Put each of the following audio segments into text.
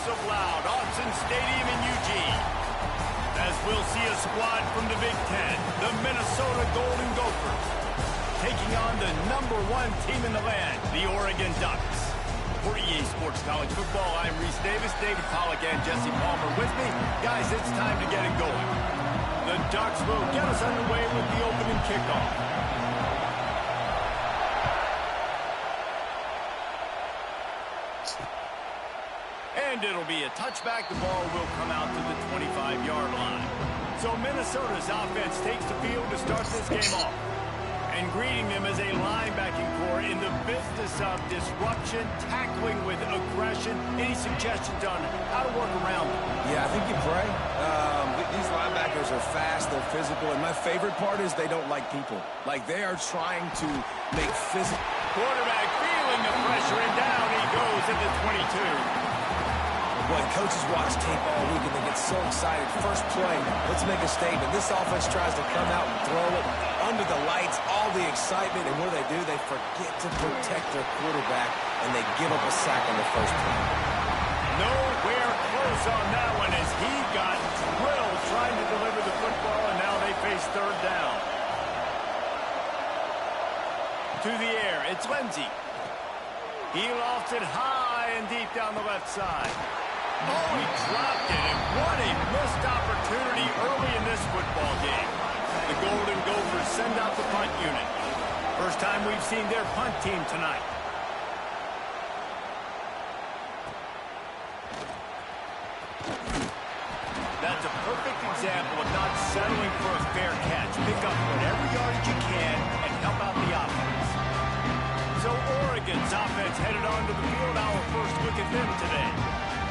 of loud. Autzen Stadium in Eugene. As we'll see a squad from the Big Ten, the Minnesota Golden Gophers, taking on the #1 team in the land, the Oregon Ducks. For EA Sports College Football, I'm Reese Davis, David Pollack, and Jesse Palmer with me. Guys, it's time to get it going. The Ducks will get us underway with the opening kickoff. And it'll be a touchback. The ball will come out to the 25-yard line. So Minnesota's offense takes the field to start this game off. And greeting them as a linebacking core in the business of disruption, tackling with aggression. Any suggestions on how to work around them? Yeah, I think you pray. These linebackers are fast, they're physical, and my favorite part is they don't like people. Like, they are trying to make physical. Quarterback feeling the pressure, and down he goes at the 22. Boy, coaches watch tape all week and they get so excited. First play, let's make a statement. This offense tries to come out and throw it under the lights, all the excitement, and what do? They forget to protect their quarterback, and they give up a sack on the first play. Nowhere close on that one as he got drilled trying to deliver the football, and now they face third down. To the air, it's Lindsey. He lofts it high and deep down the left side. Oh, he dropped it, and what a missed opportunity early in this football game. The Golden Gophers send out the punt unit. First time we've seen their punt team tonight. That's a perfect example of not settling for a fair catch. Pick up whatever yardage you can and help out the offense. So Oregon's offense headed onto the field. Our first look at them today.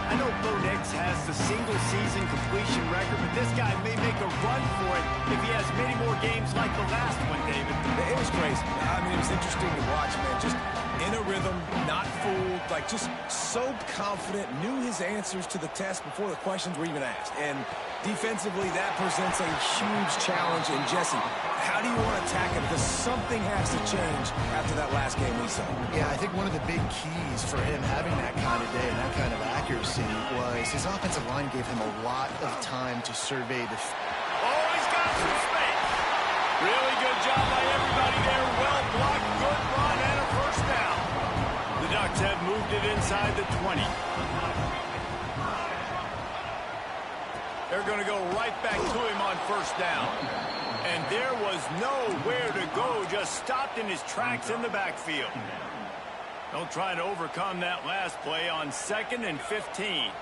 I know Bo Nix has the single-season completion record, but this guy may make a run for it if he has many more games like the last one, David. It was crazy. I mean, it was interesting to watch, man. Just in a rhythm, not fooled, like just so confident, knew his answers to the test before the questions were even asked. And defensively, that presents a huge challenge. And Jesse, how do you want to attack it? Because something has to change after that last game we saw. Yeah, I think one of the big keys for him having that kind of day and that kind of accuracy was his offensive line gave him a lot of time to survey the... Oh, he's got some space. Really good job by everybody there. Well blocked, good run, and a first down. The Ducks have moved it inside the 20. They're going to go right back to him on first down. And there was nowhere to go, just stopped in his tracks in the backfield. They'll try to overcome that last play on 2nd and 15.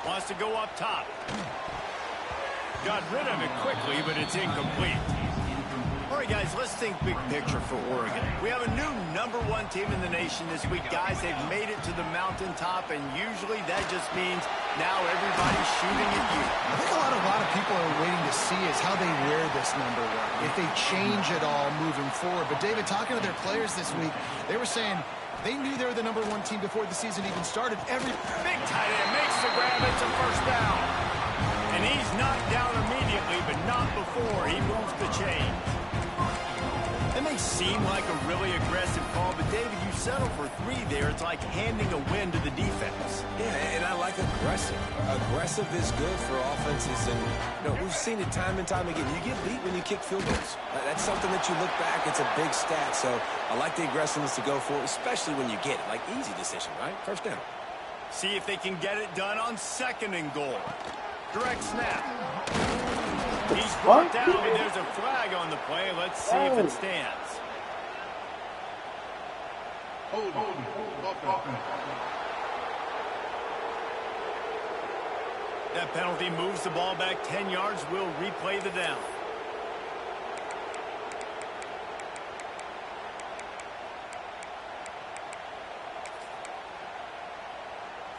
Wants to go up top. Got rid of it quickly, but it's incomplete. All right, guys, let's think big picture for Oregon. We have a new #1 team in the nation this week. Guys, they've made it to the mountaintop, and usually that just means now everybody's shooting at you. I think a lot of people are waiting to see is how they wear this #1, if they change it all moving forward. But, David, talking to their players this week, they were saying they knew they were the #1 team before the season even started. Big tight end makes the grab. It's a first down. And he's knocked down immediately, but not before he moves the chain. It may seem like a really aggressive call, but, David, you settle for 3 there. It's like handing a win to the defense. Yeah, and I like aggressive. Aggressive is good for offenses, and we've seen it time and time again. You get beat when you kick field goals. That's something that you look back, it's a big stat. So I like the aggressiveness to go for it, especially when you get it. Like, easy decision, right? First down. See if they can get it done on 2nd and goal. Direct snap. He's brought down, and there's a flag on the play. Let's see if it stands. That penalty moves the ball back 10 yards. We'll replay the down.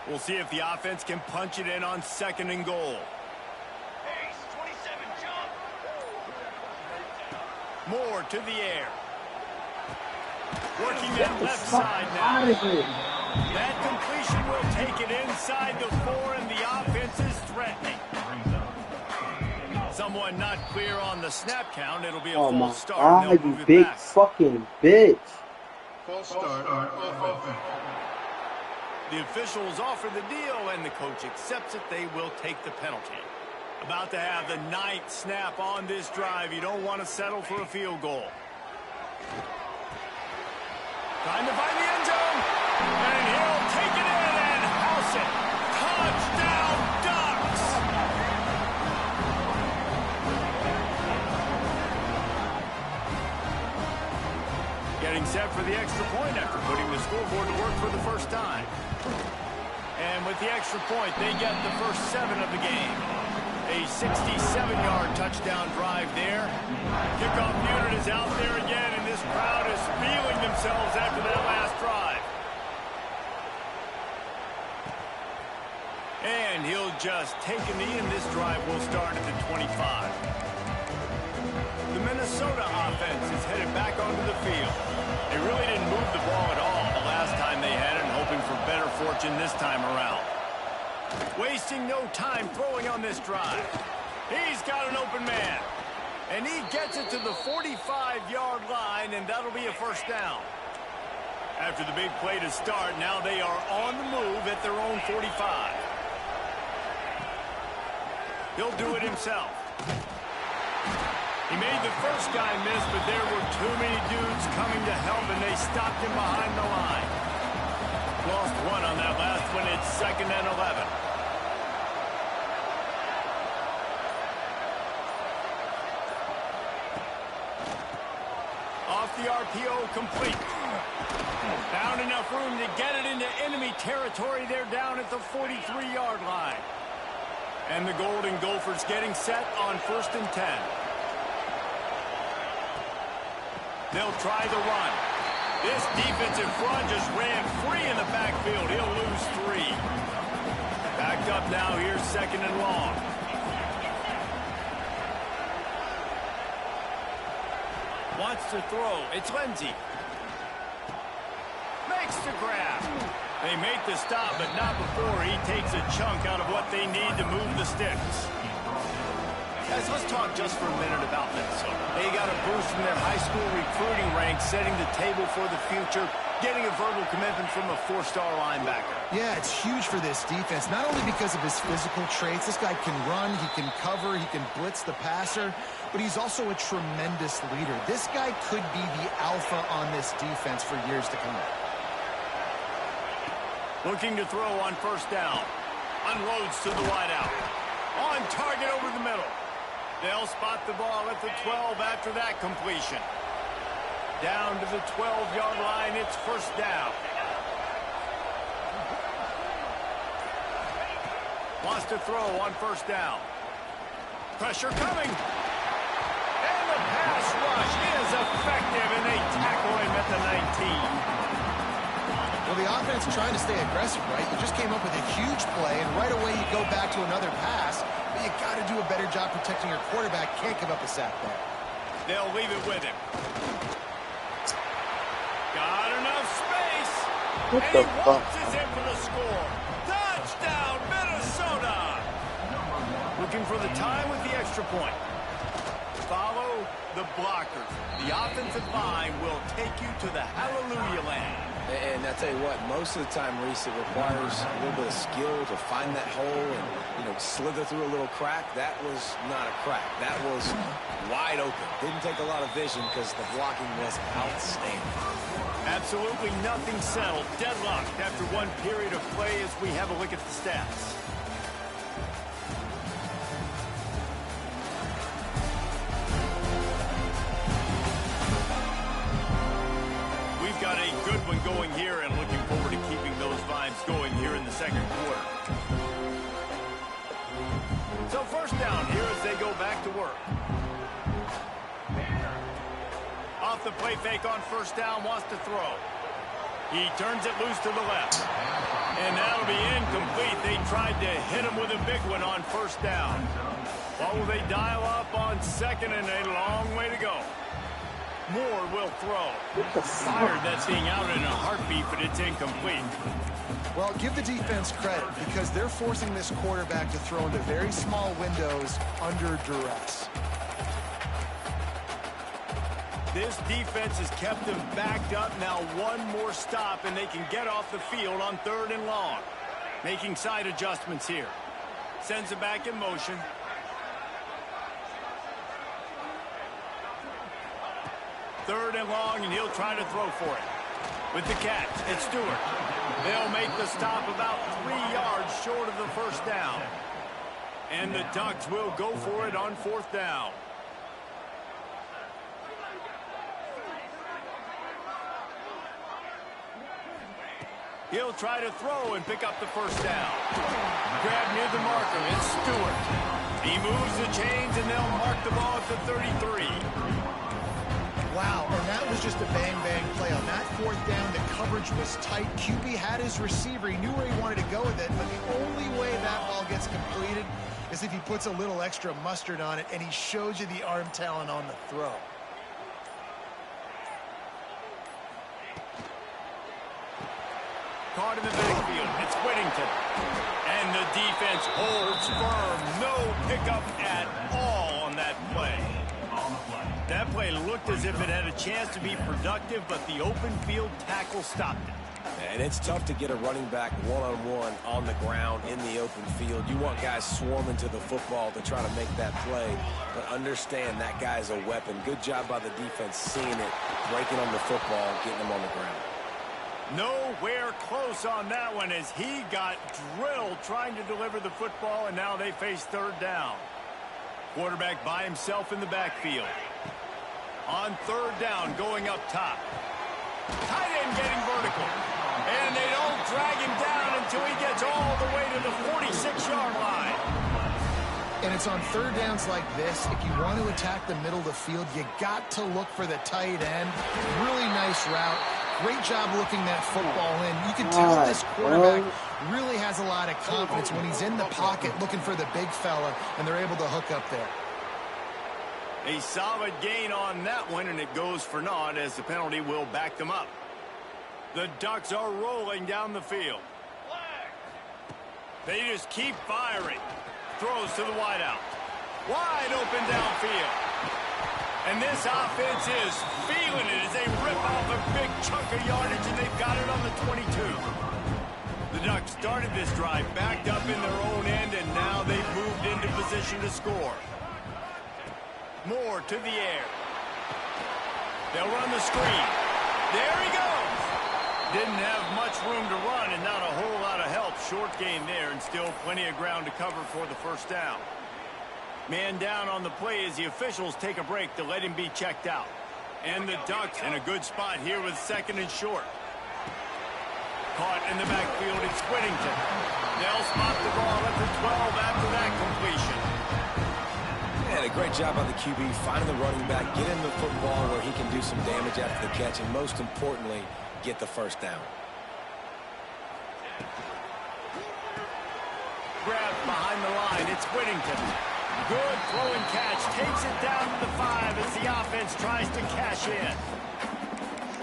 We'll see if the offense can punch it in on 2nd and goal. Moore to the air. Working that left side now. That completion will take it inside the 4, and the offense is threatening. Someone not clear on the snap count. It'll be a false start. Oh my god, you big fucking bitch. False start on offense. The officials offer the deal, and the coach accepts it. They will take the penalty. About to have the 9th snap on this drive. You don't want to settle for a field goal. Trying to find the end zone. And he'll take it in and house it. Touchdown, Ducks! Getting set for the extra point after putting the scoreboard to work for the first time. And with the extra point, they get the first 7 of the game. A 67-yard touchdown drive there. Kickoff unit is out there again, and this crowd is feeling themselves after that last drive. And he'll just take a knee, and this drive will start at the 25. The Minnesota offense is headed back onto the field. They really didn't move the ball at all the last time they had it, and hoping for better fortune this time around. Wasting no time throwing on this drive. He's got an open man. And he gets it to the 45-yard line, and that'll be a first down. After the big play to start, now they are on the move at their own 45. He'll do it himself. He made the first guy miss, but there were too many dudes coming to help, and they stopped him behind the line. Lost one on that last one. It's 2nd and 11. Off the RPO, complete. Found enough room to get it into enemy territory. They're down at the 43-yard line. And the Golden Gophers getting set on 1st and 10. They'll try the run. This defensive front just ran free in the backfield. He'll lose 3. Backed up now. Here's 2nd and long. Wants to throw. It's Lindsey. Makes the grab. They make the stop, but not before he takes a chunk out of what they need to move the sticks. Guys, let's talk just for a minute about Minnesota. They got a boost from their high school recruiting ranks, setting the table for the future, getting a verbal commitment from a 4-star linebacker. Yeah, it's huge for this defense, not only because of his physical traits. This guy can run, he can cover, he can blitz the passer, but he's also a tremendous leader. This guy could be the alpha on this defense for years to come. Looking to throw on 1st down. Unloads to the wideout. On target over the middle. They'll spot the ball at the 12 after that completion. Down to the 12-yard line, it's 1st down. Wants to throw on 1st down. Pressure coming. And the pass rush is effective, and they tackle him at the 19. Well, the offense trying to stay aggressive, right? You just came up with a huge play, and right away you go back to another pass. But you got to do a better job protecting your quarterback. Can't give up a sack there. They'll leave it with him. Got enough space. What and the he fuck? waltzes in for the score. Touchdown, Minnesota. Looking for the time with the extra point. Follow the blockers. The offensive line will take you to the hallelujah land. And I tell you what, most of the time, Reese, it requires a little bit of skill to find that hole and, slither through a little crack. That was not a crack. That was wide open. Didn't take a lot of vision because the blocking was outstanding. Absolutely nothing settled. Deadlocked after one period of play as we have a look at the stats. Got a good one going here, and looking forward to keeping those vibes going here in the 2nd quarter. So 1st down here as they go back to work. Off the play fake on 1st down, wants to throw. He turns it loose to the left. And that'll be incomplete. They tried to hit him with a big one on 1st down. What will they dial up on 2nd, and a long way to go? Moore will throw. Fired that thing out in a heartbeat, but it's incomplete. Well, give the defense credit because they're forcing this quarterback to throw into very small windows under duress. This defense has kept them backed up. Now one more stop, and they can get off the field on 3rd and long. Making side adjustments here. Sends it back in motion. Third and long, and he'll try to throw for it. With the catch, it's Stewart. They'll make the stop about 3 yards short of the first down. And the Ducks will go for it on 4th down. He'll try to throw and pick up the first down. Grab near the marker, it's Stewart. He moves the chains, and they'll mark the ball at the 33. Wow, and that was just a bang-bang play. On that 4th down, the coverage was tight. QB had his receiver. He knew where he wanted to go with it, but the only way that ball gets completed is if he puts a little extra mustard on it, and he shows you the arm talent on the throw. Caught in the backfield. It's Whittington. And the defense holds firm. No pickup at all on that play. That play looked as if it had a chance to be productive, but the open field tackle stopped it. And it's tough to get a running back one-on-one on the ground in the open field. You want guys swarming to the football to try to make that play, but understand that guy's a weapon. Good job by the defense seeing it, breaking on the football, getting him on the ground. Nowhere close on that one as he got drilled trying to deliver the football, and now they face 3rd down. Quarterback by himself in the backfield. On 3rd down, going up top. Tight end getting vertical. And they don't drag him down until he gets all the way to the 46-yard line. And it's on 3rd downs like this. If you want to attack the middle of the field, you got to look for the tight end. Really nice route. Great job looking that football in. You can tell this quarterback really has a lot of confidence when he's in the pocket looking for the big fella, and they're able to hook up there. A solid gain on that one, and it goes for naught as the penalty will back them up. The Ducks are rolling down the field. They just keep firing. Throws to the wideout. Wide open downfield. And this offense is feeling it as they rip off a big chunk of yardage, and they've got it on the 22. The Ducks started this drive backed up in their own end, and now they've moved into position to score. Moore to the air. They'll run the screen. There he goes. Didn't have much room to run and not a whole lot of help. Short gain there and still plenty of ground to cover for the first down. Man down on the play as the officials take a break to let him be checked out. And the Ducks in a good spot here with 2nd and short. Caught in the backfield, it's Whittington. They'll spot the ball at the 12 after that completion. And a great job by the QB finding the running back, get him the football where he can do some damage after the catch, and most importantly, get the first down. Grab behind the line, it's Whittington. Good throw and catch, takes it down to the 5 as the offense tries to cash in.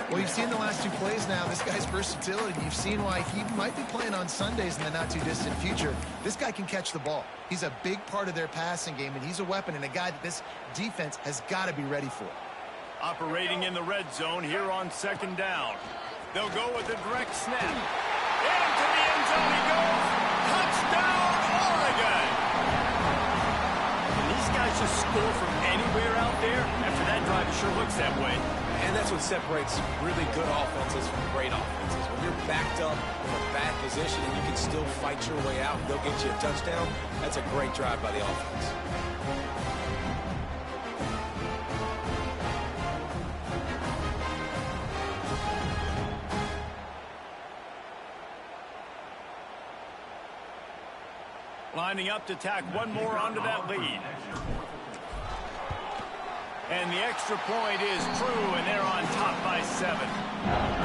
Well, you've seen the last 2 plays now. This guy's versatility. You've seen why he might be playing on Sundays in the not-too-distant future. This guy can catch the ball. He's a big part of their passing game, and he's a weapon and a guy that this defense has got to be ready for. Operating in the red zone here on 2nd down. They'll go with a direct snap. Into the end zone he goes. Touchdown, Oregon! Can these guys just score from anywhere out there? After that drive, it sure looks that way. And that's what separates really good offenses from great offenses. When you're backed up in a bad position and you can still fight your way out and they'll get you a touchdown, that's a great drive by the offense. Lining up to tack one more onto that lead. And the extra point is true, and they're on top by 7.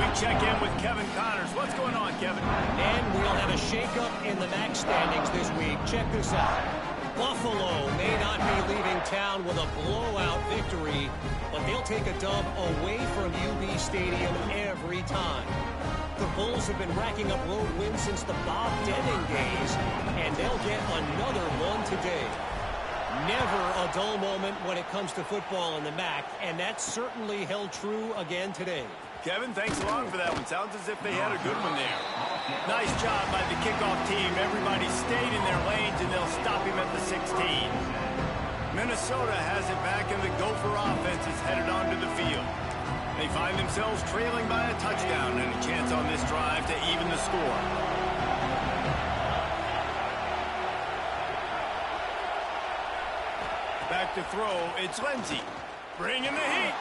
We check in with Kevin Connors. What's going on, Kevin? And we'll have a shakeup in the MAC standings this week. Check this out. Buffalo may not be leaving town with a blowout victory, but they'll take a dub away from UB Stadium every time. The Bulls have been racking up road wins since the Bob Denning days, and they'll get another one today. Never a dull moment when it comes to football in the MAC, and that certainly held true again today. Kevin, thanks a lot for that one. Sounds as if they had a good one there. Nice job by the kickoff team. Everybody stayed in their lanes, and they'll stop him at the 16. Minnesota has it back, and the Gopher offense is headed onto the field. They find themselves trailing by a touchdown and a chance on this drive to even the score. Back to throw, it's Lindsey. Bringing the heat.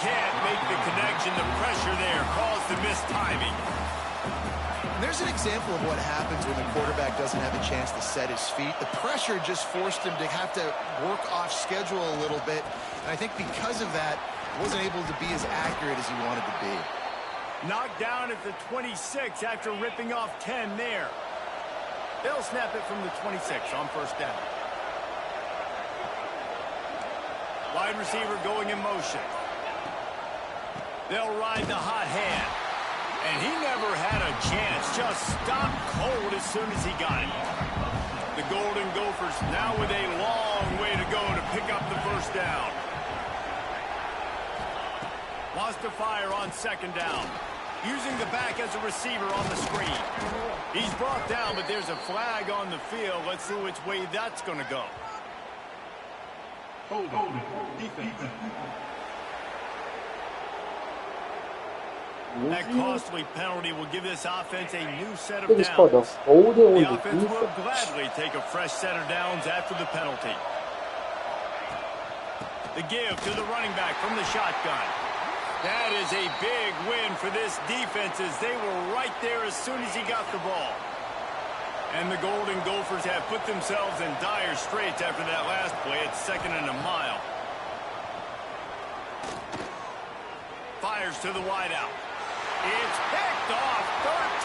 Can't make the connection. The pressure there caused the missed timing. There's an example of what happens when the quarterback doesn't have a chance to set his feet. The pressure just forced him to have to work off schedule a little bit. And I think because of that, wasn't able to be as accurate as he wanted to be. Knocked down at the 26 after ripping off 10 there. They'll snap it from the 26 on first down. Wide receiver going in motion. They'll ride the hot hand. And he never had a chance. Just stopped cold as soon as he got it. The Golden Gophers now with a long way to go to pick up the first down. Wants to fire on second down. Using the back as a receiver on the screen. He's brought down, but there's a flag on the field. Let's see which way that's going to go. That costly penalty will give this offense a new set of downs. The offense will gladly take a fresh set of downs after the penalty. The give to the running back from the shotgun. That is a big win for this defense as they were right there as soon as he got the ball. And the Golden Gophers have put themselves in dire straits after that last play at 2nd and a mile. Fires to the wideout. It's picked off.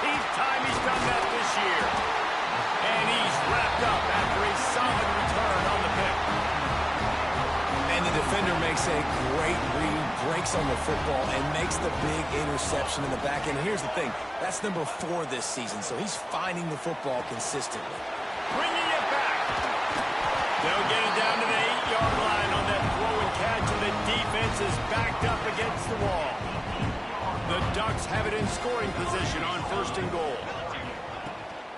13th time he's done that this year. And he's wrapped up after a solid return on the pick. And the defender makes a great read, breaks on the football, and makes the big interception in the back end. Here's the thing. That's number 4 this season, so he's finding the football consistently. Bringing it back. They'll get it down to the 8-yard line on that throw and catch, and the defense is backed up against the wall. The Ducks have it in scoring position on 1st and goal.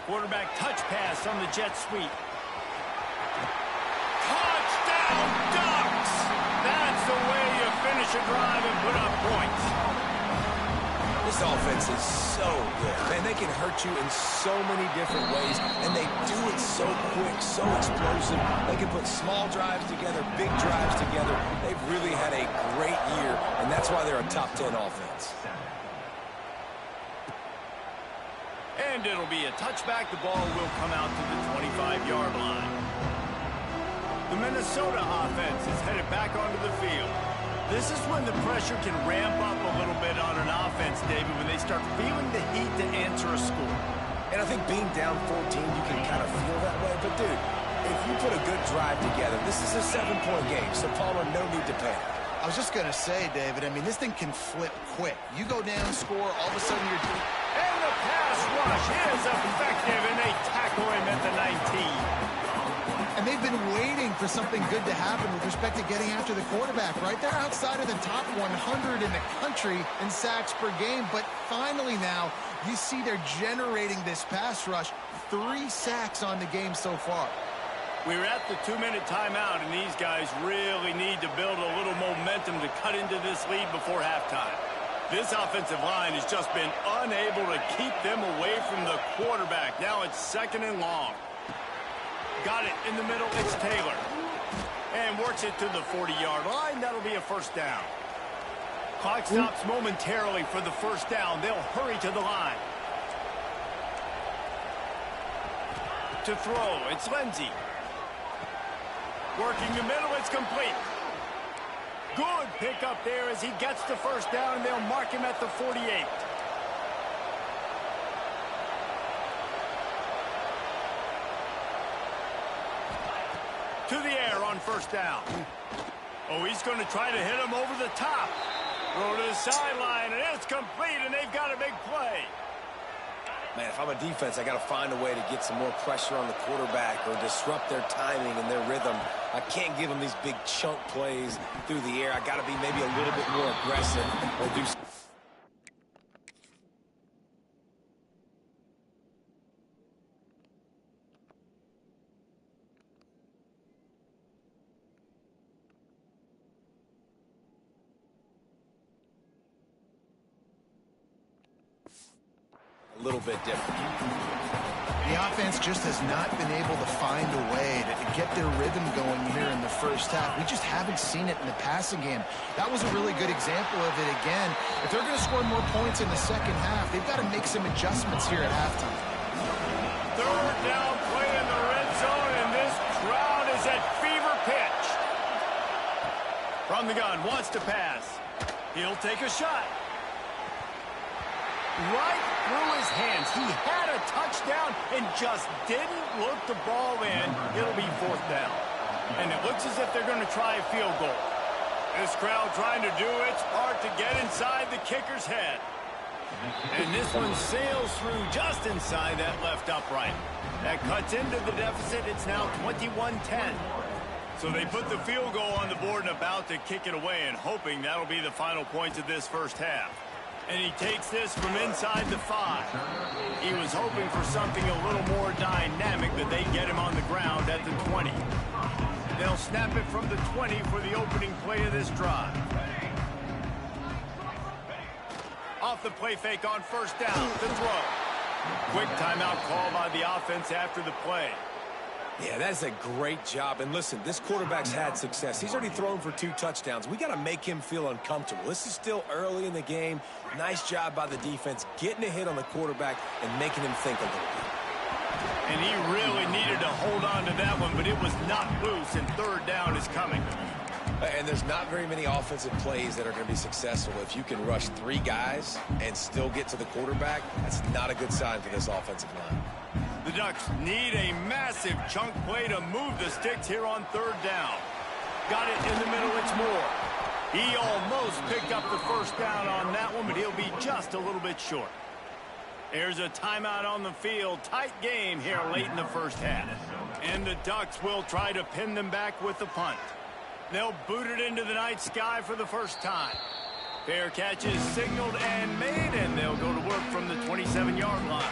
Quarterback touch pass on the jet sweep. Touchdown, Ducks! That's the way you finish a drive and put up points. This offense is so good. Man, they can hurt you in so many different ways, and they do it so quick, so explosive. They can put small drives together, big drives together. They've really had a great year, and that's why they're a top 10 offense. And it'll be a touchback. The ball will come out to the 25-yard line. The Minnesota offense is headed back onto the field. This is when the pressure can ramp up a little bit on an offense, David, when they start feeling the heat to answer a score. And I think being down 14, you can kind of feel that way. But, dude, if you put a good drive together, this is a 7-point game, so Palmer, no need to panic. I was just going to say, David, I mean, this thing can flip quick. You go down, score, all of a sudden you're... And the pass rush is effective, and they tackle him at the 19. And they've been waiting for something good to happen with respect to getting after the quarterback, right? They're outside of the top 100 in the country in sacks per game, but finally now you see they're generating this pass rush. 3 sacks on the game so far. We're at the 2-minute timeout, and these guys really need to build a little momentum to cut into this lead before halftime. This offensive line has just been unable to keep them away from the quarterback. Now it's 2nd and long. Got it in the middle. It's Taylor. And works it to the 40-yard line. That'll be a first down. Clock stops momentarily for the first down. They'll hurry to the line. To throw, it's Lindsey. Working the middle, it's complete. Good pickup there as he gets the first down, and they'll mark him at the 48. To the air on first down. Oh, he's going to try to hit him over the top. Throw to the sideline, and it's complete, and they've got a big play. Man, if I'm a defense, I got to find a way to get some more pressure on the quarterback or disrupt their timing and their rhythm. I can't give them these big chunk plays through the air. I got to be maybe a little bit more aggressive or do something. A little bit different. The offense just has not been able to find a way to get their rhythm going here in the first half. We just haven't seen it in the passing game. That was a really good example of it again. If they're going to score more points in the second half, they've got to make some adjustments here at halftime. Third down play in the red zone, and this crowd is at fever pitch. From the gun, wants to pass. He'll take a shot. Right through his hands. He had a touchdown and just didn't look the ball in. It'll be fourth down. And it looks as if they're going to try a field goal. This crowd trying to do its part to get inside the kicker's head. And this one sails through just inside that left upright. That cuts into the deficit. It's now 21-10. So they put the field goal on the board and about to kick it away, and hoping that'll be the final points of this first half. And he takes this from inside the 5. He was hoping for something a little more dynamic, that they get him on the ground at the 20. They'll snap it from the 20 for the opening play of this drive. Off the play fake on first down, the throw. Quick timeout call by the offense after the play. Yeah, that's a great job. And listen, this quarterback's had success. He's already thrown for 2 touchdowns. We got to make him feel uncomfortable. This is still early in the game. Nice job by the defense, getting a hit on the quarterback and making him think a little bit. And he really needed to hold on to that one, but it was not loose, and third down is coming. And there's not very many offensive plays that are going to be successful. If you can rush 3 guys and still get to the quarterback, that's not a good sign for this offensive line. The Ducks need a massive chunk play to move the sticks here on third down. Got it in the middle, it's Moore. He almost picked up the first down on that one, but he'll be just a little bit short. There's a timeout on the field. Tight game here late in the first half. And the Ducks will try to pin them back with the punt. They'll boot it into the night sky for the first time. Fair catch is signaled and made, and they'll go to work from the 27-yard line.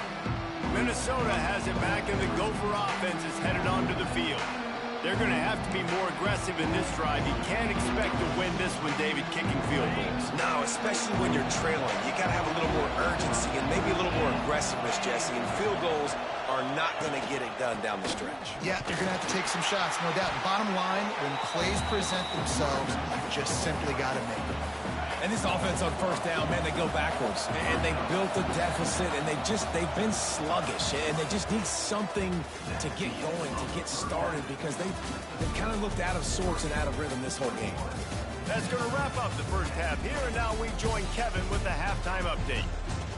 Minnesota has it back, and the Gopher offense is headed onto the field. They're going to have to be more aggressive in this drive. You can't expect to win this one, David, kicking field goals. No, especially when you're trailing. You got to have a little more urgency and maybe a little more aggressiveness, Jesse. And field goals are not going to get it done down the stretch. Yeah, they're going to have to take some shots, no doubt. Bottom line, when plays present themselves, you just simply got to make them. And this offense on first down, man, they go backwards. And they built a deficit, and they've been sluggish. And they just need something to get going, to get started, because they've kind of looked out of sorts and out of rhythm this whole game. That's going to wrap up the first half here, and now we join Kevin with the halftime update.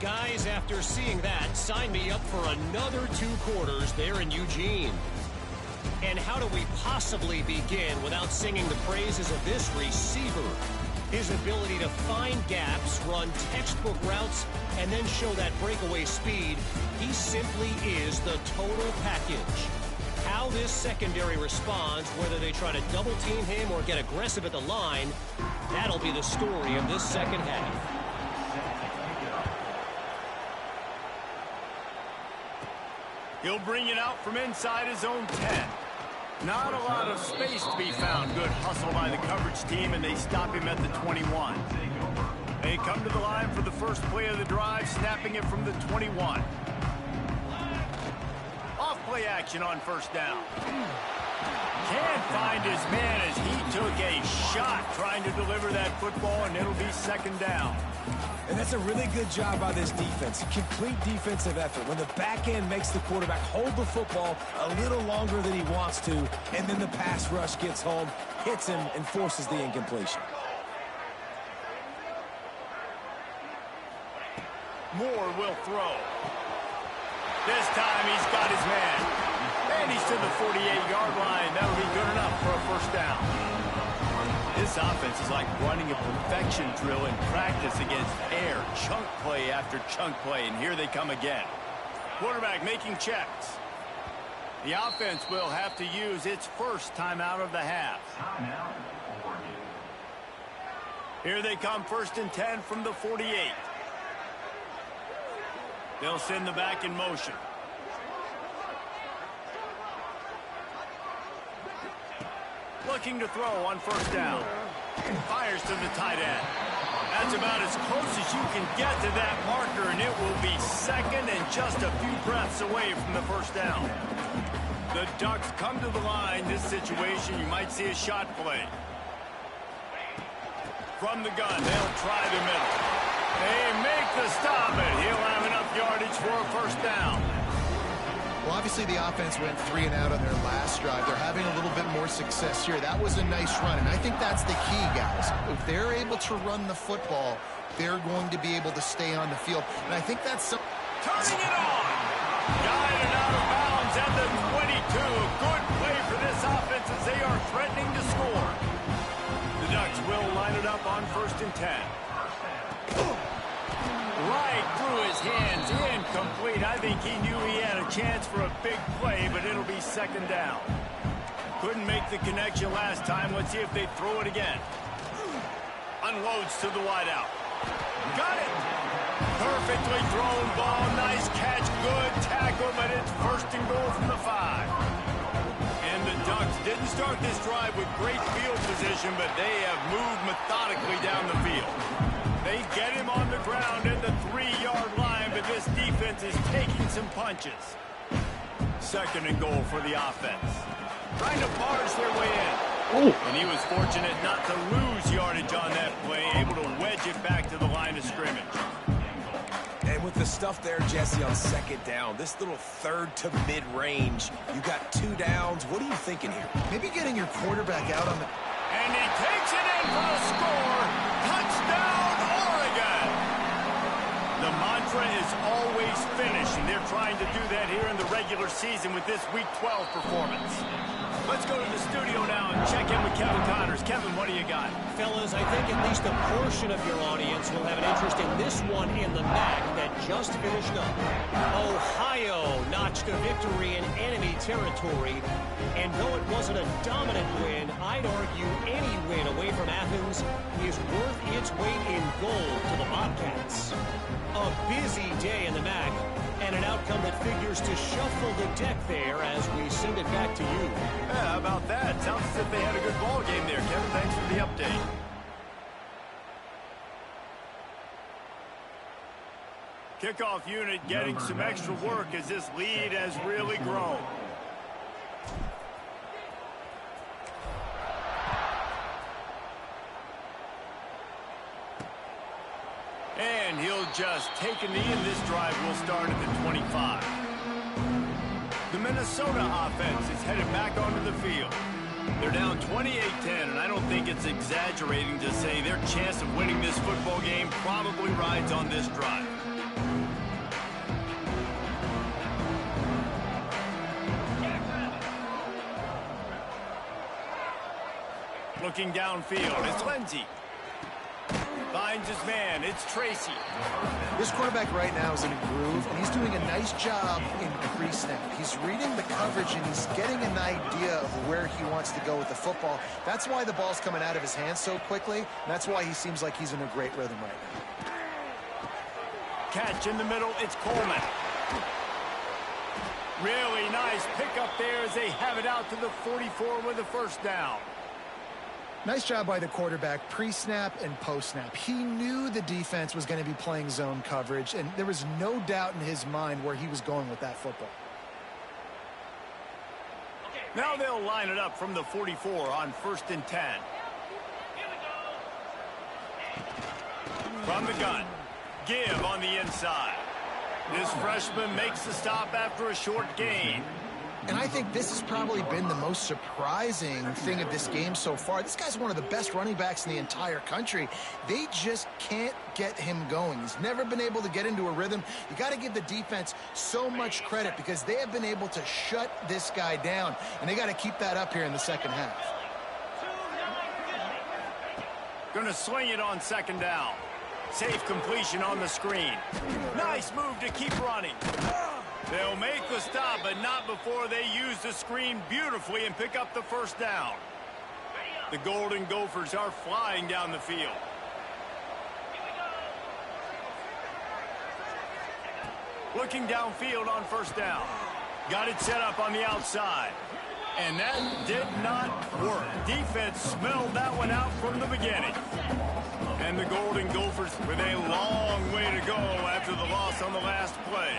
Guys, after seeing that, sign me up for another 2 quarters there in Eugene. And how do we possibly begin without singing the praises of this receiver? His ability to find gaps, run textbook routes, and then show that breakaway speed. He simply is the total package. How this secondary responds, whether they try to double-team him or get aggressive at the line, that'll be the story of this second half. He'll bring it out from inside his own 10. Not a lot of space to be found. Good hustle by the coverage team, and they stop him at the 21. They come to the line for the first play of the drive, snapping it from the 21. Off play action on first down. Can't find his man as he took a shot trying to deliver that football, and it'll be second down. And that's a really good job by this defense. A complete defensive effort. When the back end makes the quarterback hold the football a little longer than he wants to, and then the pass rush gets home, hits him, and forces the incompletion. Moore will throw. This time he's got his man. And he's to the 48-yard line. That'll be good enough for a first down. This offense is like running a perfection drill in practice against air. Chunk play after chunk play, and here they come again. Quarterback making checks. The offense will have to use its first timeout of the half. Here they come, 1st and 10 from the 48. They'll send the back in motion. Looking to throw on 1st down. Fires to the tight end. That's about as close as you can get to that marker, and it will be 2nd and just a few breaths away from the 1st down. The Ducks come to the line. This situation, you might see a shot play. From the gun, they'll try the middle. They make the stop, and he'll have enough yardage for a 1st down. Well, obviously the offense went 3 and out on their last drive. They're having a little bit more success here. That was a nice run, and I think that's the key, guys. If they're able to run the football, they're going to be able to stay on the field. And I think that's some... Turning it on! Guided out of bounds at the 22. A good play for this offense as they are threatening to score. The Ducks will line it up on 1st and 10. Right through his hands, incomplete. I think he knew he had a chance for a big play, but it'll be 2nd down. Couldn't make the connection last time. Let's see if they throw it again. Unloads to the wideout. Got it! Perfectly thrown ball. Nice catch. Good tackle, but it's 1st and goal from the 5. And the Ducks didn't start this drive with great field position, but they have moved methodically down the field. They get him on the ground at the 3-yard line, but this defense is taking some punches. 2nd and goal for the offense. Trying to barge their way in. Ooh. And he was fortunate not to lose yardage on that play, able to wedge it back to the line of scrimmage. And with the stuff there, Jesse, on 2nd down, this little 3rd to mid-range, you got 2 downs. What are you thinking here? Maybe getting your quarterback out on the... And he takes it in for a score. Touchdown, Oregon! The mantra is always finish, and they're trying to do that here in the regular season with this Week 12 performance. Let's go to the studio now and check in with Kevin Connors. Kevin, what do you got? Fellas, I think at least a portion of your audience will have an interest in this one in the MAC that just finished up. Ohio notched a victory in enemy territory, and though it wasn't a dominant win, I'd argue any win away from Athens is worth its weight in gold to the Bobcats. A busy day in the MAC, and an outcome that figures to shuffle the deck there as we send it back to you. Yeah, how about that? Sounds as if they had a good ball game there. Kevin, thanks for the update. Kickoff unit getting some extra work as this lead has really grown. And he'll just take a knee, and this drive will start at the 25. The Minnesota offense is headed back onto the field. They're down 28-10, and I don't think it's exaggerating to say their chance of winning this football game probably rides on this drive. Looking downfield, it's Lindsey. Finds his man, it's Tracy. This quarterback right now is in a groove, and he's doing a nice job in pre-snap. He's reading the coverage, and he's getting an idea of where he wants to go with the football. That's why the ball's coming out of his hands so quickly, and that's why he seems like he's in a great rhythm right now. Catch in the middle, it's Coleman. Really nice pickup there as they have it out to the 44 with a 1st down. Nice job by the quarterback, pre-snap and post-snap. He knew the defense was going to be playing zone coverage, and there was no doubt in his mind where he was going with that football. Now they'll line it up from the 44 on 1st and 10. From the gun, give on the inside. This freshman makes the stop after a short gain. And I think this has probably been the most surprising thing of this game so far. This guy's one of the best running backs in the entire country. They just can't get him going. He's never been able to get into a rhythm. You got to give the defense so much credit because they have been able to shut this guy down. And they got to keep that up here in the 2nd half. Going to swing it on 2nd down. Safe completion on the screen. Nice move to keep running. They'll make the stop, but not before they use the screen beautifully and pick up the first down. The Golden Gophers are flying down the field. Looking downfield on first down. Got it set up on the outside. And that did not work. Defense smelled that one out from the beginning. And the Golden Gophers with a long way to go after the loss on the last play.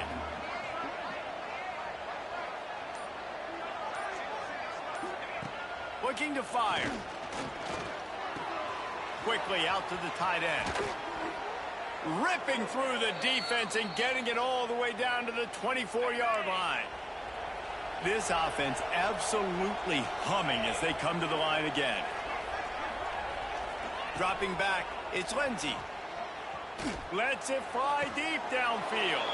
Looking to fire. Quickly out to the tight end. Ripping through the defense and getting it all the way down to the 24-yard line. This offense absolutely humming as they come to the line again. Dropping back, it's Lindsey. Lets it fly deep downfield.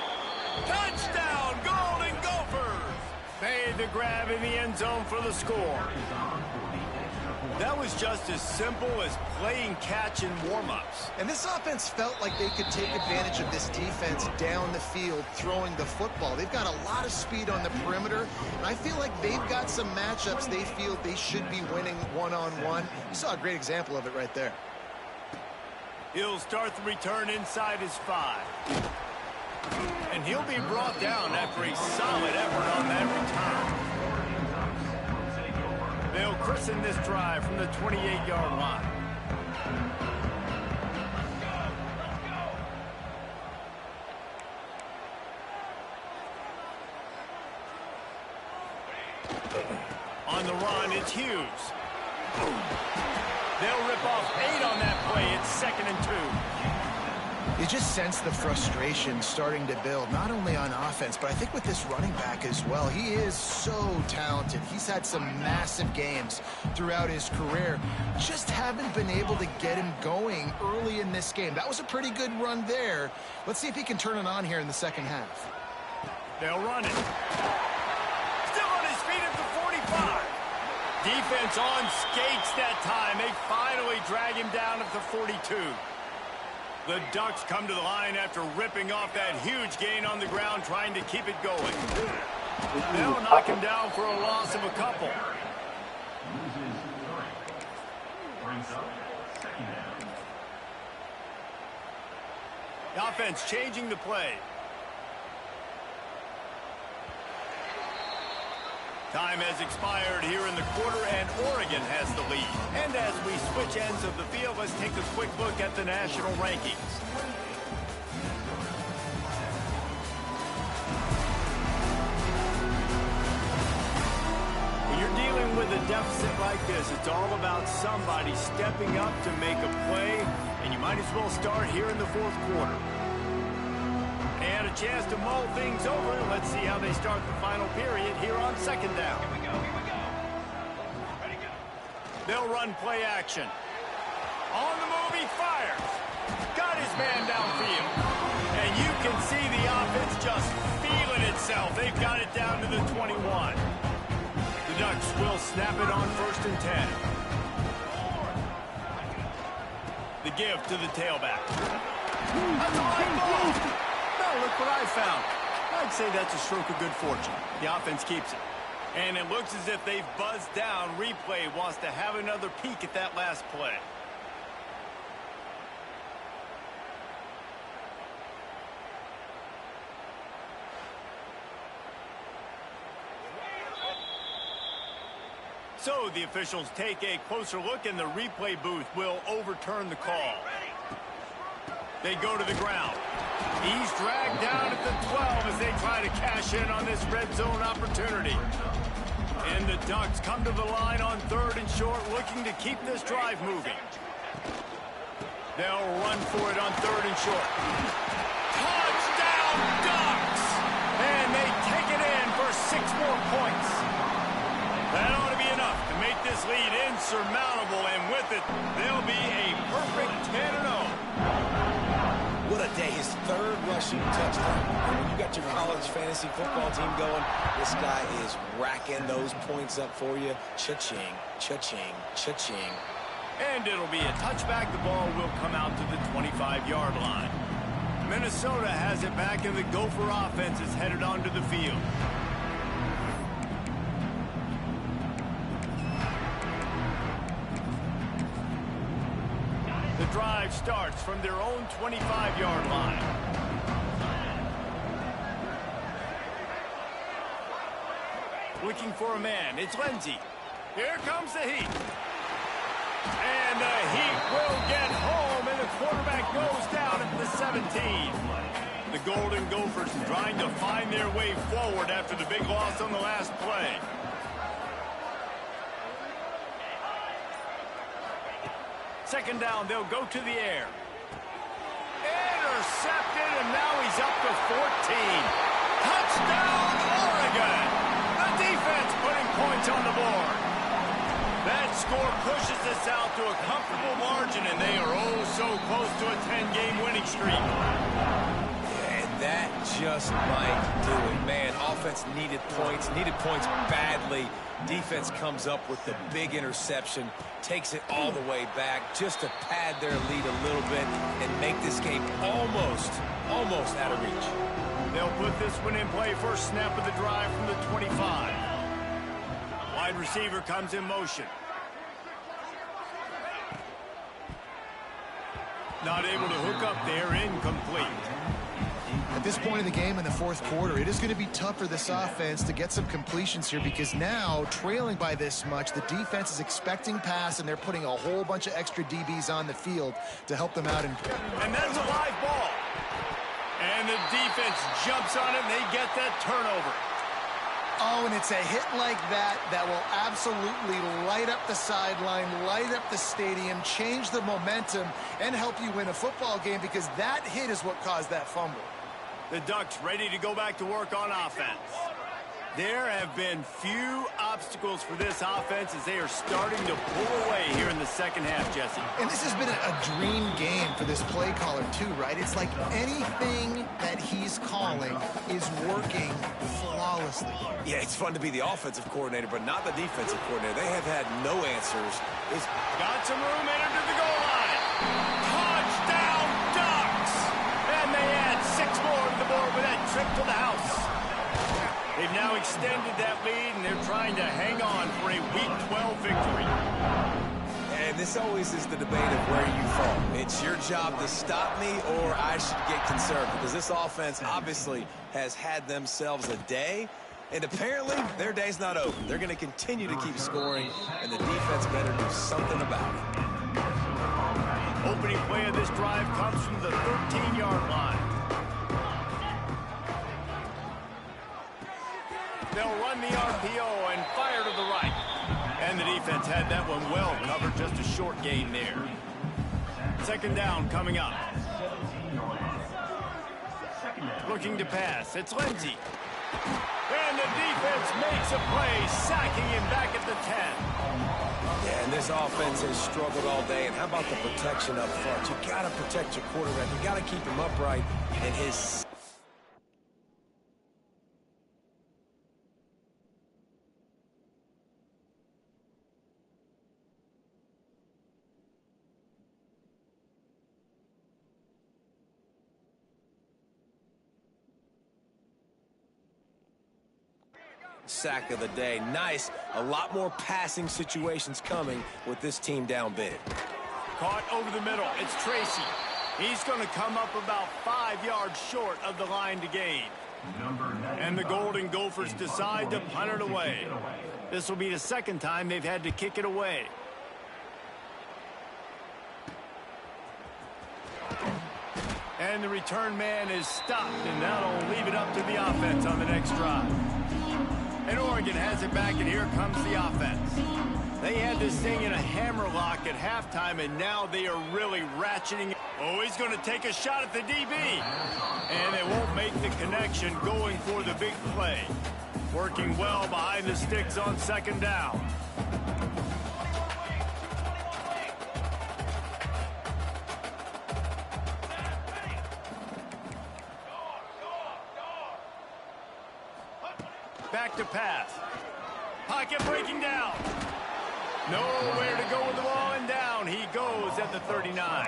Touchdown, Golden Gophers! Made the grab in the end zone for the score. That was just as simple as playing catch in warm-ups. And this offense felt like they could take advantage of this defense down the field throwing the football. They've got a lot of speed on the perimeter, and I feel like they've got some matchups they feel they should be winning one-on-one. You saw a great example of it right there. He'll start the return inside his 5. And he'll be brought down after a solid effort on that return. They'll christen this drive from the 28-yard line. On the run, it's Hughes. They'll rip off 8 on that play. It's 2nd and 2. You just sense the frustration starting to build, not only on offense, but I think with this running back as well. He is so talented. He's had some massive games throughout his career. Just haven't been able to get him going early in this game. That was a pretty good run there. Let's see if he can turn it on here in the second half. They'll run it. Still on his feet at the 45. Defense on skates that time. They finally drag him down at the 42. The Ducks come to the line after ripping off that huge gain on the ground, trying to keep it going. They'll knock him down for a loss of a couple. The offense changing the play. Time has expired here in the quarter, and Oregon has the lead. And as we switch ends of the field, let's take a quick look at the national rankings. When you're dealing with a deficit like this, it's all about somebody stepping up to make a play, and you might as well start here in the fourth quarter. They had a chance to mull things over. Let's see how they start the final period here on second down. Here we go, here we go. Ready, go. They'll run play action. On the move, he fires. Got his man downfield. And you can see the offense just feeling itself. They've got it down to the 21. The Ducks will snap it on 1st and 10. The give to the tailback. That's a line ball. Look what I found. I'd say that's a stroke of good fortune. The offense keeps it. And it looks as if they've buzzed down. Replay wants to have another peek at that last play. So the officials take a closer look, and the replay booth will overturn the call. They go to the ground. He's dragged down at the 12 as they try to cash in on this red zone opportunity. And the Ducks come to the line on 3rd and short, looking to keep this drive moving. They'll run for it on 3rd and short. Touchdown, Ducks! And they take it in for 6 more points. That ought to be enough to make this lead insurmountable, and with it, they'll be a perfect 10-0. What a day. His 3rd rushing touchdown. And when you got your college fantasy football team going, this guy is racking those points up for you. Cha-ching, cha-ching, cha-ching. And it'll be a touchback. The ball will come out to the 25-yard line. Minnesota has it back, and the Gopher offense is headed onto the field. The drive starts from their own 25-yard line. Looking for a man. It's Lindsey. Here comes the heat. And the Heat will get home, and the quarterback goes down at the 17. The Golden Gophers trying to find their way forward after the big loss on the last play. Second down, they'll go to the air. Intercepted, and now he's up to 14. Touchdown, Oregon! The defense putting points on the board. That score pushes us out to a comfortable margin, and they are oh so close to a 10-game winning streak. And that just might do it. Man, offense needed points badly. Defense comes up with the big interception, takes it all the way back just to pad their lead a little bit and make this game almost out of reach. They'll put this one in play. First snap of the drive from the 25. Wide receiver comes in motion. Not able to hook up there, incomplete. At this point in the game in the fourth quarter, it is going to be tough for this offense to get some completions here because now, trailing by this much, the defense is expecting pass, and they're putting a whole bunch of extra DBs on the field to help them out. And that's a live ball. And the defense jumps on it, and they get that turnover. Oh, and it's a hit like that that will absolutely light up the sideline, light up the stadium, change the momentum, and help you win a football game because that hit is what caused that fumble. The Ducks ready to go back to work on offense. There have been few obstacles for this offense as they are starting to pull away here in the second half, Jesse. And this has been a dream game for this play caller, too, right? It's like anything that he's calling is working flawlessly. Yeah, it's fun to be the offensive coordinator, but not the defensive coordinator. They have had no answers. Got some room, entered to the goal line. Touchdown, Ducks! And they add 6 more to the board with that trip to the house. They've now extended that lead, and they're trying to hang on for a Week 12 victory. And this always is the debate of where you fall. It's your job to stop me, or I should get concerned, because this offense obviously has had themselves a day, and apparently their day's not over. They're going to continue to keep scoring, and the defense better do something about it. Opening play of this drive comes from the 13-yard line. They'll run the RPO and fire to the right. And the defense had that one well covered, just a short gain there. Second down coming up. Looking to pass. It's Lindsey. And the defense makes a play, sacking him back at the 10. Yeah, and this offense has struggled all day. And how about the protection up front? You got to protect your quarterback. You got to keep him upright and his... sack of the day. Nice. A lot more passing situations coming with this team down big. Caught over the middle. It's Tracy. He's going to come up about 5 yards short of the line to gain. And the Golden Gophers decide to punt it away. This will be the second time they've had to kick it away. And the return man is stopped, and that'll leave it up to the offense on the next drive. And Oregon has it back, and here comes the offense. They had this thing in a hammerlock at halftime, and now they are really ratcheting it. Oh, he's going to take a shot at the DB. And they won't make the connection going for the big play. Working well behind the sticks on second down. Back to pass. Pocket breaking down. Nowhere to go with the ball and down. down he goes at the 39.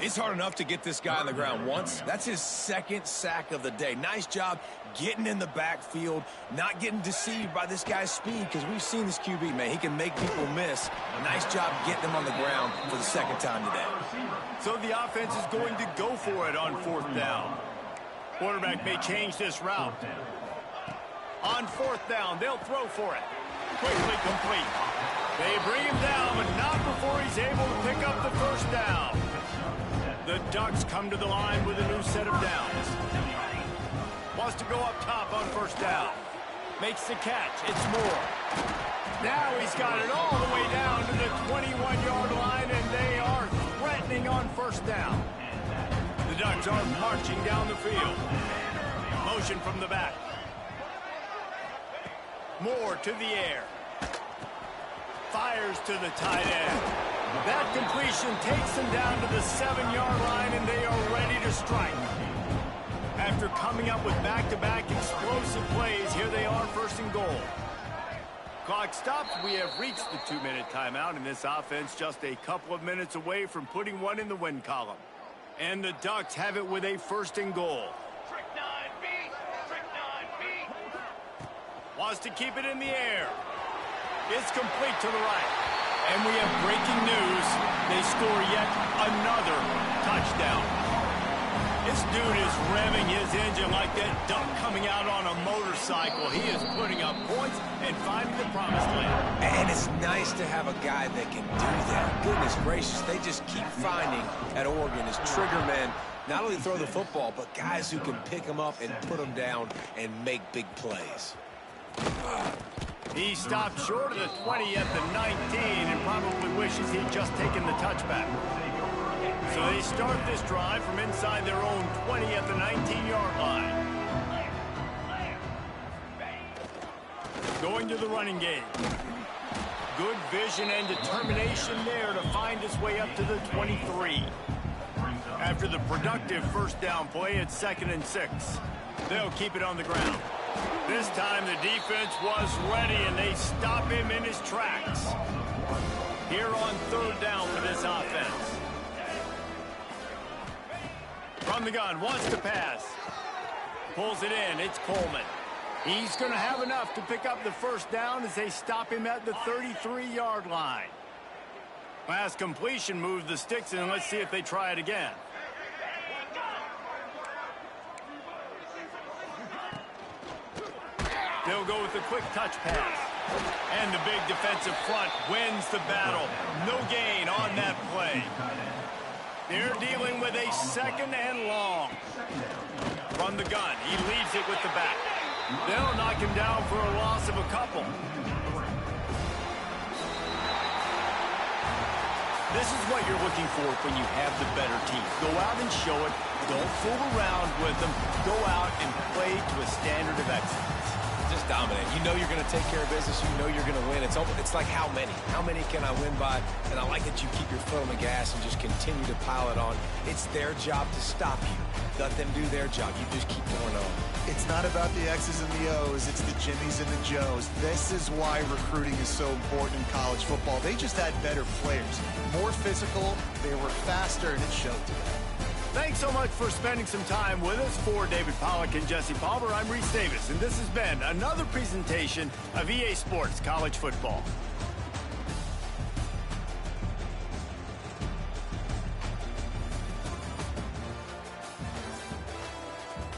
It's hard enough to get this guy on the ground once. That's his second sack of the day. Nice job getting in the backfield, not getting deceived by this guy's speed, because we've seen this QB, man. He can make people miss. Nice job getting him on the ground for the second time today. So the offense is going to go for it on 4th down. Quarterback may change this route. On 4th down, they'll throw for it. Quickly complete. They bring him down, but not before he's able to pick up the first down. The Ducks come to the line with a new set of downs. Wants to go up top on 1st down. Makes the catch. It's Moore. Now he's got it all the way down to the 21-yard line, and they are threatening on 1st down. The Ducks are marching down the field. Motion from the back. Moore to the air. Fires to the tight end. That completion takes them down to the 7-yard line, and they are ready to strike. After coming up with back-to-back explosive plays, here they are, 1st and goal. Clock stops. We have reached the 2-minute timeout, and this offense just a couple of minutes away from putting one in the win column. And the Ducks have it with a 1st and goal. Wants to keep it in the air. It's complete to the right. And we have breaking news. They score yet another touchdown. This dude is revving his engine like that duck coming out on a motorcycle. He is putting up points and finding the promised land. And it's nice to have a guy that can do that. Goodness gracious, they just keep finding at Oregon as trigger men. Not only throw the football, but guys who can pick them up and put them down and make big plays. He stopped short of the 20 at the 19 and probably wishes he'd just taken the touchback. So they start this drive from inside their own 20 at the 19-yard line. Going to the running game. Good vision and determination there to find his way up to the 23. After the productive 1st down play, it's 2nd and 6. They'll keep it on the ground. This time the defense was ready, and they stop him in his tracks. Here on 3rd down for this offense. From the gun, wants to pass. Pulls it in, it's Coleman. He's going to have enough to pick up the 1st down as they stop him at the 33-yard line. Pass completion moves the sticks, and let's see if they try it again. They'll go with the quick touch pass. And the big defensive front wins the battle. No gain on that play. They're dealing with a 2nd and long. From the gun, he leaves it with the back. They'll knock him down for a loss of a couple. This is what you're looking for when you have the better team. Go out and show it. Don't fool around with them. Go out and play to a standard of excellence. Just dominate. You know you're going to take care of business. You know you're going to win. It's like how many? How many can I win by? And I like that you keep your foot on the gas and just continue to pile it on. It's their job to stop you. Let them do their job. You just keep going on. It's not about the X's and the O's. It's the Jimmies and the Joes. This is why recruiting is so important in college football. They just had better players. More physical. They were faster, and it showed today. Thanks so much for spending some time with us. For David Pollack and Jesse Palmer, I'm Reese Davis, and this has been another presentation of EA Sports College Football.